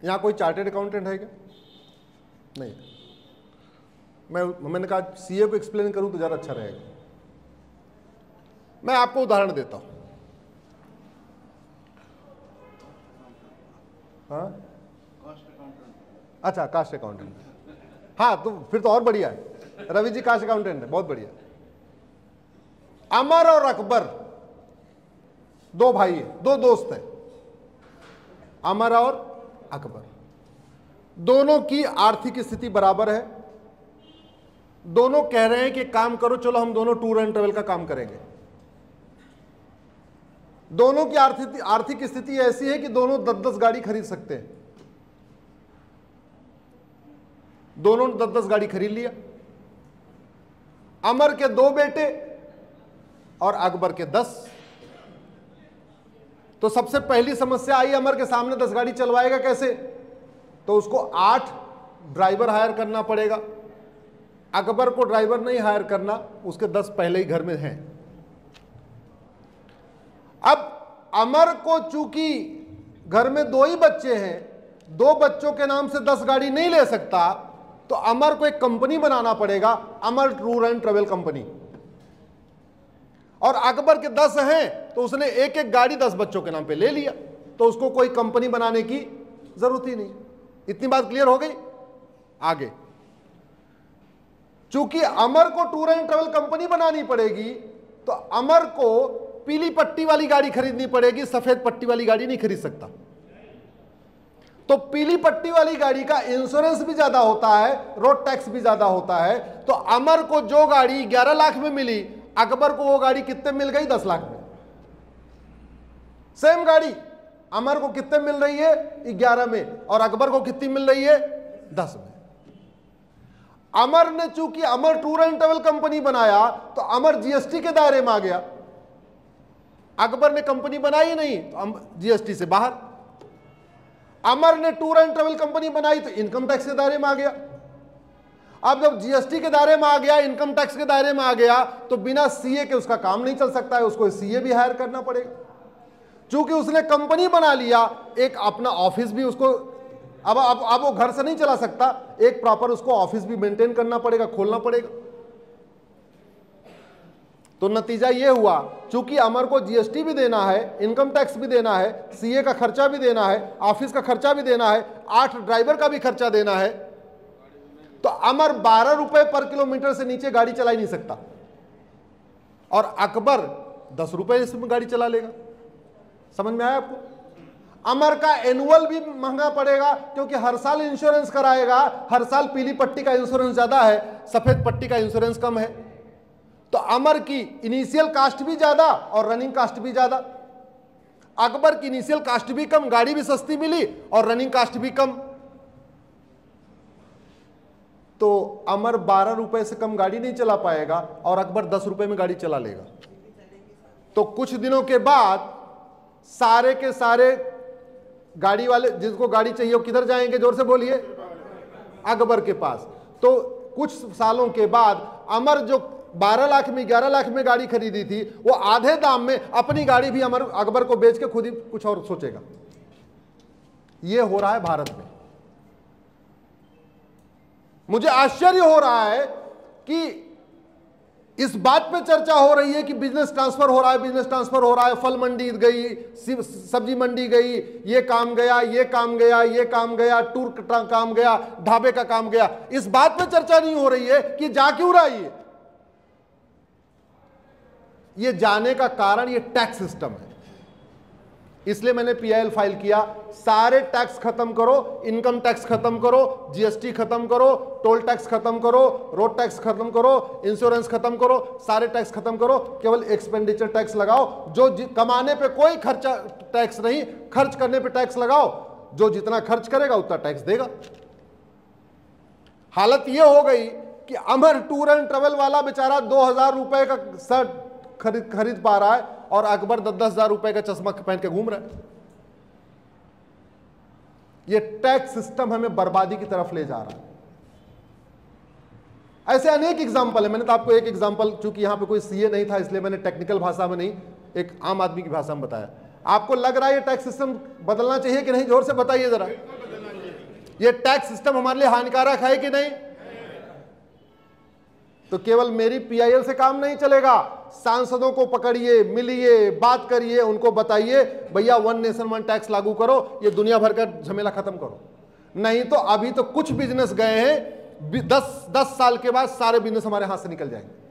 यहाँ कोई chartered accountant है क्या? नहीं। मैंने कहा सीए को एक्सप्लेन करूं तो ज़्यादा अच्छा रहेगा। मैं आपको उदाहरण देता हूं। हाँ, अच्छा, कास्ट अकाउंटेंट। हाँ, तो फिर तो और बढ़िया है। रवि जी कास्ट अकाउंटेंट है, बहुत बढ़िया। अमर और अकबर दो भाई है, दो दोस्त है, अमर और अकबर। दोनों की आर्थिक स्थिति बराबर है। दोनों कह रहे हैं कि काम करो, चलो हम दोनों टूर एंड ट्रेवल का काम करेंगे। दोनों की आर्थिक स्थिति ऐसी है कि दोनों 10-10 गाड़ी खरीद सकते हैं। दोनों 10-10 गाड़ी खरीद लिया। अमर के 2 बेटे और अकबर के 10। तो सबसे पहली समस्या आई, अमर के सामने 10 गाड़ी चलवाएगा कैसे? तो उसको 8 ड्राइवर हायर करना पड़ेगा। अकबर को ड्राइवर नहीं हायर करना, उसके 10 पहले ही घर में हैं। अब अमर को चूंकि घर में 2 ही बच्चे हैं, 2 बच्चों के नाम से 10 गाड़ी नहीं ले सकता, तो अमर को एक कंपनी बनाना पड़ेगा, अमर टूर एंड ट्रेवल कंपनी। और अकबर के 10 हैं तो उसने एक एक गाड़ी 10 बच्चों के नाम पे ले लिया, तो उसको कोई कंपनी बनाने की जरूरत ही नहीं। इतनी बात क्लियर हो गई? आगे, चूंकि अमर को टूर एंड ट्रेवल कंपनी बनानी पड़ेगी, तो अमर को पीली पट्टी वाली गाड़ी खरीदनी पड़ेगी, सफेद पट्टी वाली गाड़ी नहीं खरीद सकता। तो पीली पट्टी वाली गाड़ी का इंश्योरेंस भी ज्यादा होता है, रोड टैक्स भी ज्यादा होता है। तो अमर को जो गाड़ी 11 लाख में मिली, अकबर को वो गाड़ी कितने मिल गई? 10 लाख में। सेम गाड़ी अमर को कितने मिल रही है? 11 में। और अकबर को कितनी मिल रही है? 10 में। अमर ने चूंकि अमर टूर एंड ट्रेवल कंपनी बनाया, तो अमर जीएसटी के दायरे में आ गया। अकबर ने कंपनी बनाई नहीं, तो जीएसटी से बाहर। अमर ने टूर एंड ट्रेवल कंपनी बनाई तो इनकम टैक्स के दायरे में आ गया। अब जब जीएसटी के दायरे में आ गया, इनकम टैक्स के दायरे में आ गया, तो बिना सीए के उसका काम नहीं चल सकता है, उसको सीए भी हायर करना पड़ेगा। चूंकि उसने कंपनी बना लिया, एक अपना ऑफिस भी उसको, अब वो घर से नहीं चला सकता, एक प्रॉपर उसको ऑफिस भी मेंटेन करना पड़ेगा, खोलना पड़ेगा। तो नतीजा ये हुआ, चूंकि अमर को जीएसटी भी देना है, इनकम टैक्स भी देना है, सीए का खर्चा भी देना है, ऑफिस का खर्चा भी देना है, 8 ड्राइवर का भी खर्चा देना है, तो अमर 12 रुपए पर किलोमीटर से नीचे गाड़ी चला ही नहीं सकता। और अकबर 10 रुपए इसमें गाड़ी चला लेगा। समझ में आया आपको? अमर का एनुअल भी महंगा पड़ेगा, क्योंकि हर साल इंश्योरेंस कराएगा। हर साल पीली पट्टी का इंश्योरेंस ज्यादा है, सफेद पट्टी का इंश्योरेंस कम है। तो अमर की इनिशियल कास्ट भी ज्यादा और रनिंग कास्ट भी ज्यादा। अकबर की इनिशियल कास्ट भी कम, गाड़ी भी सस्ती मिली और रनिंग कास्ट भी कम। तो अमर 12 रुपए से कम गाड़ी नहीं चला पाएगा और अकबर 10 रुपए में गाड़ी चला लेगा। तो कुछ दिनों के बाद सारे के सारे गाड़ी वाले, जिसको गाड़ी चाहिए वो किधर जाएंगे? जोर से बोलिए, अकबर के पास। तो कुछ सालों के बाद अमर जो 12 लाख में 11 लाख में गाड़ी खरीदी थी, वो आधे दाम में अपनी गाड़ी भी अकबर को बेच के खुद ही कुछ और सोचेगा। ये हो रहा है भारत में। मुझे आश्चर्य हो रहा है कि इस बात पे चर्चा हो रही है कि बिजनेस ट्रांसफर हो रहा है, बिजनेस ट्रांसफर हो रहा है। फल मंडी गई, सब्जी मंडी गई, ये काम गया, ये काम गया, ये काम गया, टूर का काम गया, ढाबे का काम गया। इस बात पे चर्चा नहीं हो रही है कि जा क्यों रहा है ये जाने का कारण ये टैक्स सिस्टम है। इसलिए मैंने पीआईएल फाइल किया। सारे टैक्स खत्म करो, इनकम टैक्स खत्म करो, जीएसटी खत्म करो, टोल टैक्स खत्म करो, रोड टैक्स खत्म करो, इंश्योरेंस खत्म करो, सारे टैक्स खत्म करो। केवल एक्सपेंडिचर टैक्स लगाओ। जो कमाने पे कोई खर्चा टैक्स नहीं, खर्च करने पे टैक्स लगाओ। जो जितना खर्च करेगा उतना टैक्स देगा। हालत यह हो गई कि अमर टूर एंड ट्रेवल वाला बेचारा 2000 रुपए का शर्ट खरीद पा रहा है और अकबर 10-10 हजार रुपए का चश्मा पहन के घूम रहा है। ये टैक्स सिस्टम हमें बर्बादी की तरफ ले जा रहा है। ऐसे अनेक एग्जाम्पल है। मैंने तो आपको एक एग्जाम्पल, चूंकि यहां पे कोई सीए नहीं था इसलिए मैंने टेक्निकल भाषा में नहीं, एक आम आदमी की भाषा में बताया। आपको लग रहा है ये टैक्स सिस्टम बदलना चाहिए कि नहीं? जोर से बताइए जरा। ये टैक्स सिस्टम हमारे लिए हानिकारक है कि नहीं? तो केवल मेरी पीआईएल से काम नहीं चलेगा, सांसदों को पकड़िए, मिलिए, बात करिए, उनको बताइए भैया 1 नेशन 1 टैक्स लागू करो, ये दुनिया भर का झमेला खत्म करो। नहीं तो अभी तो कुछ बिजनेस गए हैं, 10 साल के बाद सारे बिजनेस हमारे हाथ से निकल जाएंगे।